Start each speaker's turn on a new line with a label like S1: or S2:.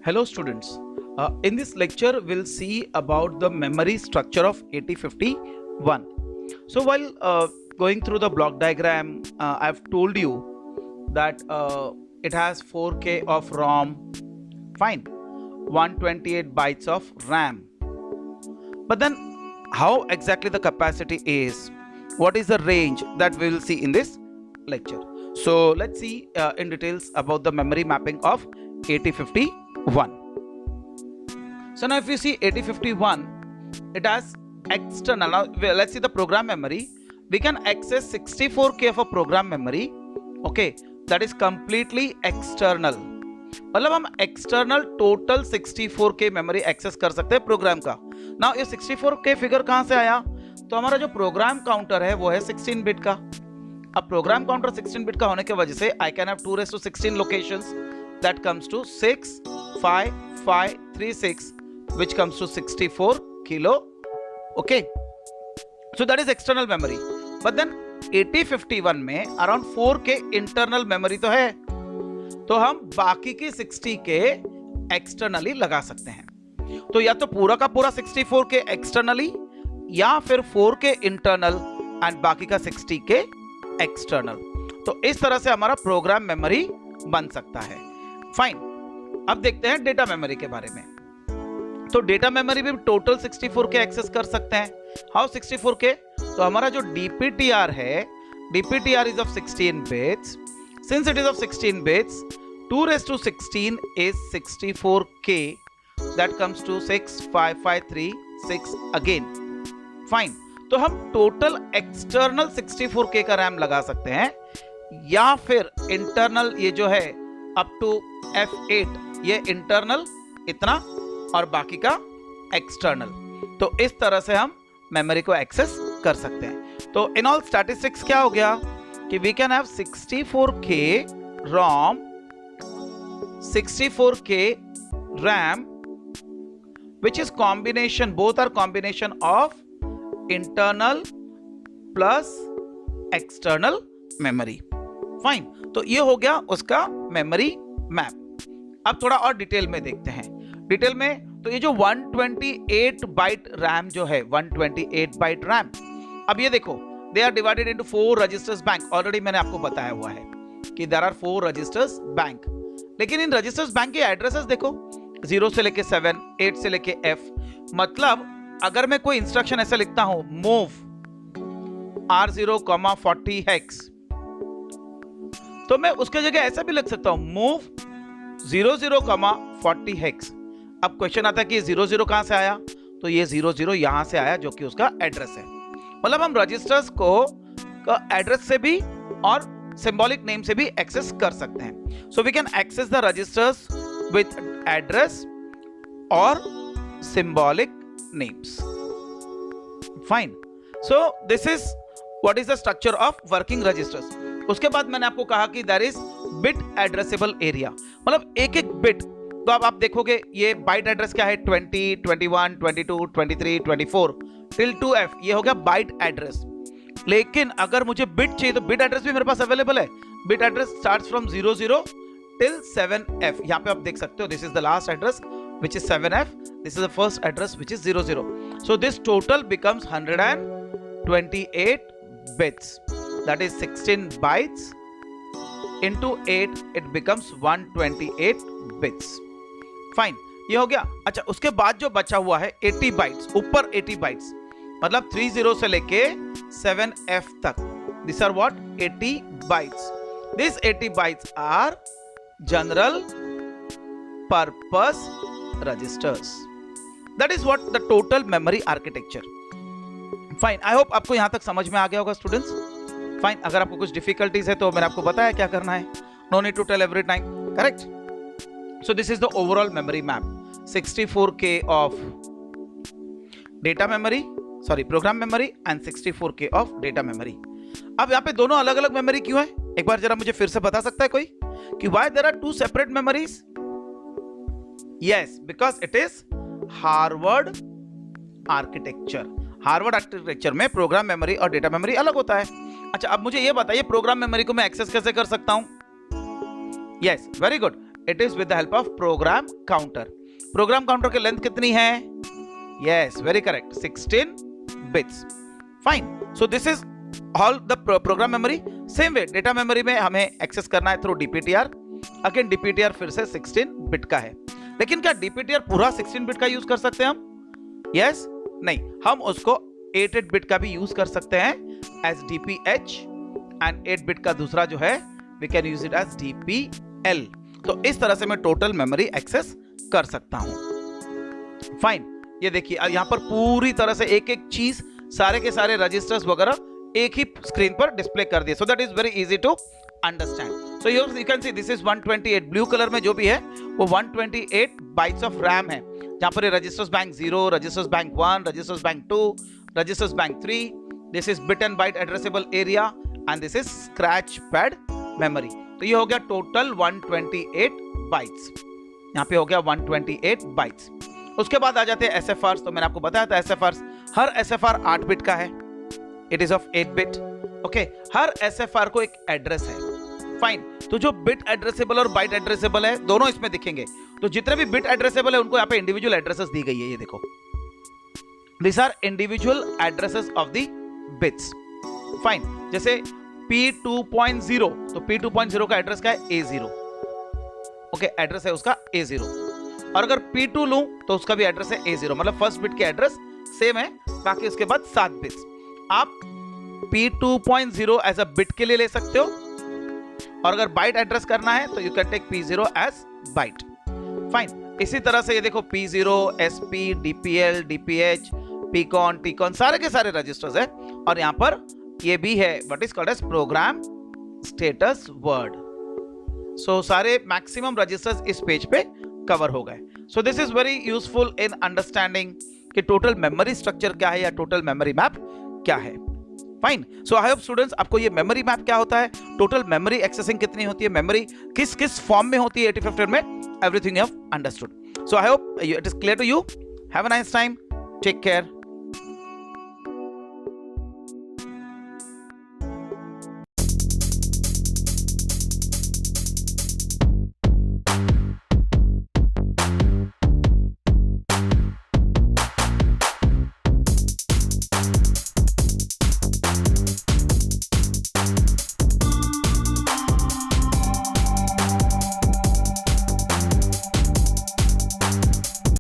S1: Hello students, in this lecture we'll see about the memory structure of 8051. So while going through the block diagram, I've told you that it has 4K of ROM, fine, 128 bytes of RAM. But then how exactly the capacity is, what is the range, that we will see in this lecture. So let's see in details about the memory mapping of 8051. So now if you see 8051, it has external. Now let's see the program memory. We can access 64K of a program memory, okay, that is completely external. मतलब हम external total 64K memory access कर सकते हैं programme का. Now ये 64K figure कहां से आया? तो हमारा जो प्रोग्राम काउंटर है वो है 16 बिट का. अब प्रोग्राम काउंटर 16 बिट का होने की वजह से I can have 2⁻16 locations. That comes to 65536, which comes to 64 kilo. Okay, so that is external memory. But then 8051 में around 4K internal memory तो है, तो हम बाकी की 60K externally लगा सकते हैं. तो या तो पूरा का पूरा 64K externally या फिर 4K internal and बाकी का 60K external. तो इस तरह से हमारा प्रोग्राम मेमोरी बन सकता है. फाइन, अब देखते हैं डेटा मेमोरी के बारे में. तो डेटा मेमोरी भी टोटल 64K एक्सेस कर सकते हैं. How 64K? तो हमारा जो DPTR है, DPTR is of 16 bits. Since it is of 16 bits, 2⁻16 is 64K. That comes to 65536 again. Fine, तो हम टोटल एक्सटर्नल 64K का रैम लगा सकते हैं या फिर इंटरनल ये जो है अप टू F8 ये इंटरनल इतना और बाकी का एक्सटर्नल. तो इस तरह से हम मेमोरी को एक्सेस कर सकते हैं. तो इन ऑल स्टैटिस्टिक्स क्या हो गया कि we can have 64K ROM, 64K RAM, which is combination, both are combination of internal plus external memory. Fine, तो ये हो गया उसका मेमोरी मैप. अब थोड़ा और डिटेल में देखते हैं. डिटेल में तो ये जो 128 बाइट रैम जो है, 128 बाइट रैम, अब ये देखो they are divided into 4 registers bank. Already मैंने आपको बताया हुआ है कि देयर आर 4 रजिस्टर्स बैंक. लेकिन इन रजिस्टर्स बैंक के एड्रेसेस देखो, 0 से लेके 7, 8 से लेके F. मतलब अगर मैं कोई इंस्ट्रक्शन ऐसे लिखता हूं, मूव R0,40 हेक्स, तो मैं उसके जगह ऐसा भी लिख सकता हूं, मूव 00,40 हेक्स. अब क्वेश्चन आता है कि 00 कहां से आया? तो ये 00 यहां से आया जो कि उसका एड्रेस है. मतलब हम रजिस्टर्स को एड्रेस से भी और सिंबॉलिक नेम से भी एक्सेस कर सकते हैं. So we can access the registers with address और symbolic names. Fine, so this is what is the structure of working registers. उसके बाद मैंने आपको कहा कि there is bit addressable area. मतलब एक एक बिट, तो अब आप देखोगे ये बाइट एड्रेस क्या है, 20, 21, 22, 23, 24 टिल 2F, ये हो गया बाइट एड्रेस. लेकिन अगर मुझे बिट चाहिए तो बिट एड्रेस भी मेरे पास अवेलेबल है. Bit address starts from 00 till 7F. यहां पे आप देख सकते हो, this is the last address which is 7F, this is the first address which is 00. so this total becomes 128 bits, that is 16 bytes into 8, it becomes 128 bits. fine, ये हो गया. अच्छा, उसके बाद जो बचा हुआ है 80 bytes, ऊपर 80 bytes, मतलब 30 से लेके 7F तक, these are what 80 bytes. these 80 bytes are general purpose registers. that is what the total memory architecture. fine, I hope आपको यहां तक समझ में आ गया होगा स्टूडेंट्स. फाइन, अगर आपको कुछ डिफिकल्टीज है तो मैंने आपको बताया क्या करना है. No need to tell every time, correct. So this is the overall memory map. 64K of data memory, sorry program memory, and 64K of data memory. अब यहाँ पे दोनों अलग अलग मेमोरी क्यों है? एक बार जरा मुझे फिर से बता सकता है कोई कि why there are 2 separate memories? Yes, because it is Harvard architecture. Harvard architecture में प्रोग्राम मेमोरी और डेटा मेमोरी अलग होता है. अच्छा, अब मुझे ये बताइए प्रोग्राम मेमोरी को मैं एक्सेस कैसे कर सकता हूं? Yes, very good. It is with the help of program counter. Program counter की लेंथ कितनी है? Yes, very correct, 16 bits. Fine, so this is all the program memory. Same way data memory में हमें access करना है through DPTR. Again DPTR फिर से 16 bit का है, लेकिन क्या डीपीटीआर पूरा 16 बिट का यूज कर सकते हैं हम? यस, नहीं, हम उसको 8 बिट का भी यूज कर सकते हैं एज डीपीएच, एंड 8 बिट का दूसरा जो है we can use it as DPL. तो इस तरह से मैं टोटल मेमोरी एक्सेस कर सकता हूं। फाइन, ये देखिए यहां पर पूरी तरह से एक एक चीज, सारे के सारे रजिस्टर्स वगैरह एक ही स्क्रीन पर डिस्प्ले कर दिए, so that is very easy to understand. So you can see this is 128, blue colour में जो भी है वो 128 बाइट्स ऑफ रैम है, जहां पर registers bank 0, registers bank 1, registers bank 2, registers bank 3, this is bit and byte addressable area, and this is scratch pad memory. तो ये हो गया टोटल 128 बाइट्स, यहाँ पे हो गया 128 बाइट्स। उसके बाद आ जाते हैं एसएफआर। तो मैंने आपको बताया था एसएफआर, हर एसएफआर 8 बिट का है, it is of 8 bit. Okay, हर एसएफआर को एक एड्रेस है। फाइन, तो जो बिट एड्रेसेबल और बाइट एड्रेसेबल है दोनों इसमें दिखेंगे। तो जितने भी बिट एड्रेसेबल है उनको यहाँ पे इंडिविजुअल एड्रेसेस दी गई है, ये देखो, this are individual addresses of the bits. Fine, जैसे P2.0, तो P2.0 का एड्रेस क्या है? A0। ओके, एड्रेस है उसका A0। और अगर P2 लूं तो उसका भी एड्रेस है A0, मतलब फर्स्ट बिट के एड्रेस सेम है, बाकी उसके बाद 7 बिट्स। आप P2.0 एज अ बिट के लिए ले सकते हो, और अगर बाइट एड्रेस करना है तो you can take P0 as byte. Fine, इसी तरह से ये देखो P0, SP, DPL, DPH, PCON, TCON, सारे के सारे रजिस्टर्स है, और यहां पर ये भी है what is called as program status word. So सारे मैक्सिमम रजिस्टर्स इस पेज पे कवर हो गए। So this is very useful in understanding कि टोटल मेमोरी स्ट्रक्चर क्या है या टोटल मेमोरी मैप क्या है। Fine, so I hope students आपको ये मेमोरी मैप क्या होता है, टोटल मेमोरी एक्सेसिंग कितनी होती है, मेमोरी किस किस फॉर्म में होती है 8051 में, everything you have understood. So I hope it is clear to you. Have a nice time, take care.